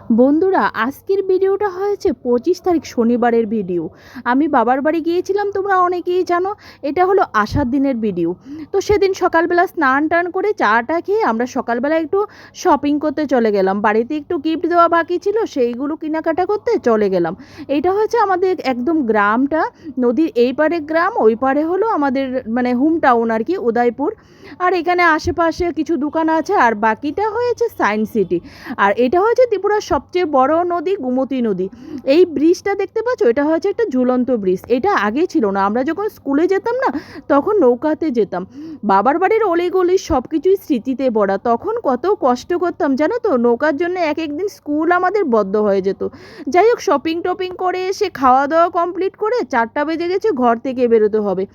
বন্ধুরা, আজকের ভিডিওটা হয়েছে 25 তারিখ শনিবারের ভিডিও। আমি বাবার বাড়ি গিয়েছিলাম, তোমরা অনেকেই জানো। এটা হলো আষাঢ় দিনের ভিডিও। তো সেদিন সকালবেলা স্নান টান করে চাটা খেয়ে আমরা সকালবেলা একটু শপিং করতে চলে গেলাম। বাড়িতে একটু গিফট দেওয়া বাকি ছিল, সেইগুলো কেনাকাটা করতে চলে গেলাম। এইটা হচ্ছে আমাদের একদম গ্রামটা, নদীর এই পারে গ্রাম, ওই পারে হলো আমাদের মানে হোম টাউন আর কি, উদয়পুর। আর এখানে আশেপাশে কিছু দোকান আছে, আর বাকিটা হয়েছে সায়েন্স সিটি। আর এটা হচ্ছে ত্রিপুরার সবচেয়ে বড় নদী, গোমতী নদী। এই ব্রিজটা দেখতে পাচ্ছ, এটা হচ্ছে একটা ঝুলন্ত ব্রিজ। এটা আগে ছিল না, আমরা যখন স্কুলে যেতাম না তখন নৌকাতে যেতাম। বাবার বাড়ির অলিগলি সব কিছুই স্মৃতিতে ভরা। তখন কত কষ্ট করতাম জানো তো, নৌকার জন্য এক একদিন স্কুল আমাদের বদ্ধ হয়ে যেত। যাই হোক, শপিং টপিং করে এসে খাওয়া দাওয়া কমপ্লিট করে 4টা বেজে গেছে, ঘর থেকে বেরোতে হবে।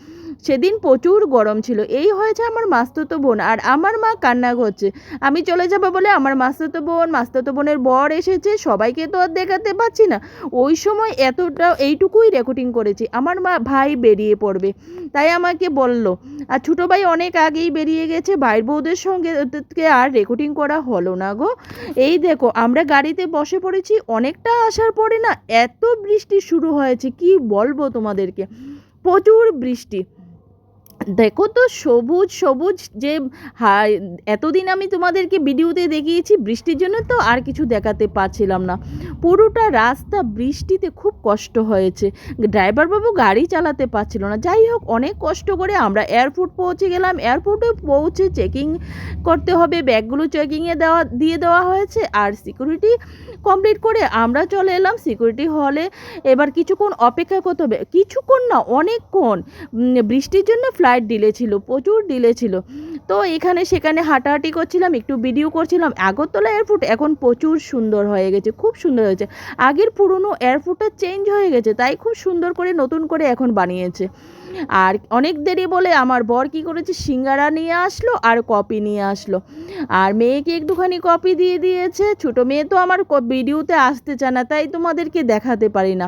সেদিন প্রচুর গরম ছিল। এই হয়েছে আমার মাস্তুতো বোন, আর আমার মা কান্না করছে। আমি চলে যাবো বলে আমার মাস্তুতো বোনের বর এসেছে, সবাইকে তো আর দেখাতে পাচ্ছি না। ওই সময় এতটা এইটুকুই রেকর্ডিং করেছি। আমার ভাই বেরিয়ে পড়বে, তাই আমাকে বলল। আর ছোটো ভাই অনেক আগেই বেরিয়ে গেছে, ভাইয়ের বউদের সঙ্গে আর রেকর্ডিং করা হলো না গো। এই দেখো, আমরা গাড়িতে বসে পড়েছি। অনেকটা আসার পরে না এত বৃষ্টি শুরু হয়েছে, কি বলবো তোমাদেরকে, প্রচুর বৃষ্টি। দেখো তো, সবুজ সবুজ যে এতদিন আমি তোমাদেরকে ভিডিওতে দেখিয়েছি, বৃষ্টির জন্য তো আর কিছু দেখাতে পারছিলাম না। পুরোটা রাস্তা বৃষ্টিতে খুব কষ্ট হয়েছে। ড্রাইভার বাবু গাড়ি চালাতে পারছিল না। যাই হোক, অনেক কষ্ট করে আমরা এয়ারপোর্ট পৌঁছে গেলাম। এয়ারপোর্টে পৌঁছে চেকিং করতে হবে, ব্যাগগুলো চেকিংয়ে দিয়ে দেওয়া হয়েছে। আর সিকিউরিটি কমপ্লিট করে আমরা চলে এলাম সিকিউরিটি হলে। এবার কিছুক্ষণ অপেক্ষা করতে হবে, কিছুক্ষণ না অনেকক্ষণ। বৃষ্টির জন্য ফ্লাইট ডিলে ছিল, প্রচুর ডিলে ছিল। তো এখানে সেখানে হাঁটাহাঁটি করছিলাম, একটু ভিডিও করছিলাম। আগরতলা এয়ারপোর্ট এখন প্রচুর সুন্দর হয়ে গেছে, খুব সুন্দর হয়েছে। আগের পুরনো এয়ারপোর্টটা চেঞ্জ হয়ে গেছে, তাই খুব সুন্দর করে নতুন করে এখন বানিয়েছে। আর অনেক দেরি বলে আমার বর কী করেছে, সিঙ্গারা নিয়ে আসলো আর কপি নিয়ে আসলো। আর মেয়েকে একটুখানি কপি দিয়ে দিয়েছে। ছোটো মেয়ে তো আমার ভিডিওতে আসতে চায় না, তাই তোমাদেরকে দেখাতে পারি না।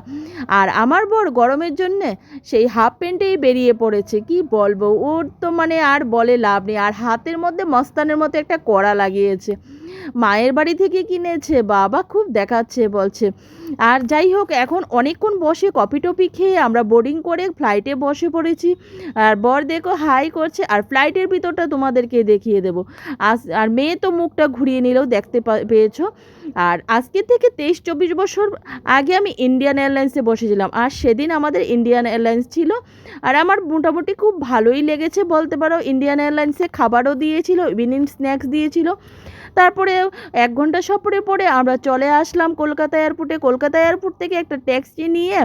আর আমার বর গরমের জন্যে সেই হাফ প্যান্টেই বেরিয়ে পড়েছে। কি বলবো, ওর তো মানে আর বলে লাভ নেই। আর হাতের মধ্যে মস্তানের মতো একটা কড়া লাগিয়েছে, মায়ের বাড়ি থেকে কিনেছে। বাবা খুব দেখাচ্ছে বলছে। আর যাই হোক, এখন অনেকক্ষণ বসে কফি টপি খেয়ে আমরা বোর্ডিং করে ফ্লাইটে বসে পড়েছি। আর বর দেখো হাই করছে। আর ফ্লাইটের ভিতরটা তোমাদেরকে দেখিয়ে দেবো। আর মেয়ে তো মুখটা ঘুরিয়ে নিলেও দেখতে পেয়েছো। আর আজকে থেকে 23-24 বছর আগে আমি ইন্ডিয়ান এয়ারলাইন্সে বসেছিলাম, আর সেদিন আমাদের ইন্ডিয়ান এয়ারলাইন্স ছিল। আর আমার মোটামুটি খুব ভালোই লেগেছে বলতে পারো। ইন্ডিয়ান এয়ারলাইন্সে খাবারও দিয়েছিল, ইভিনিং স্ন্যাক্স দিয়েছিল। তারপরে 1 ঘন্টা সফরে পরে আমরা চলে আসলাম কলকাতা এয়ারপোর্টে। কলকাতা এয়ারপোর্ট থেকে একটা ট্যাক্সি নিয়ে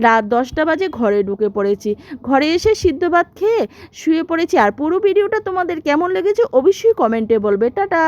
রাত 10টা বাজে ঘরে ঢুকে পড়েছি। ঘরে এসে সিদ্ধ ভাত খেয়ে শুয়ে পড়েছি। আর পুরো ভিডিওটা তোমাদের কেমন লেগেছে অবশ্যই কমেন্টে বলবে। টাটা।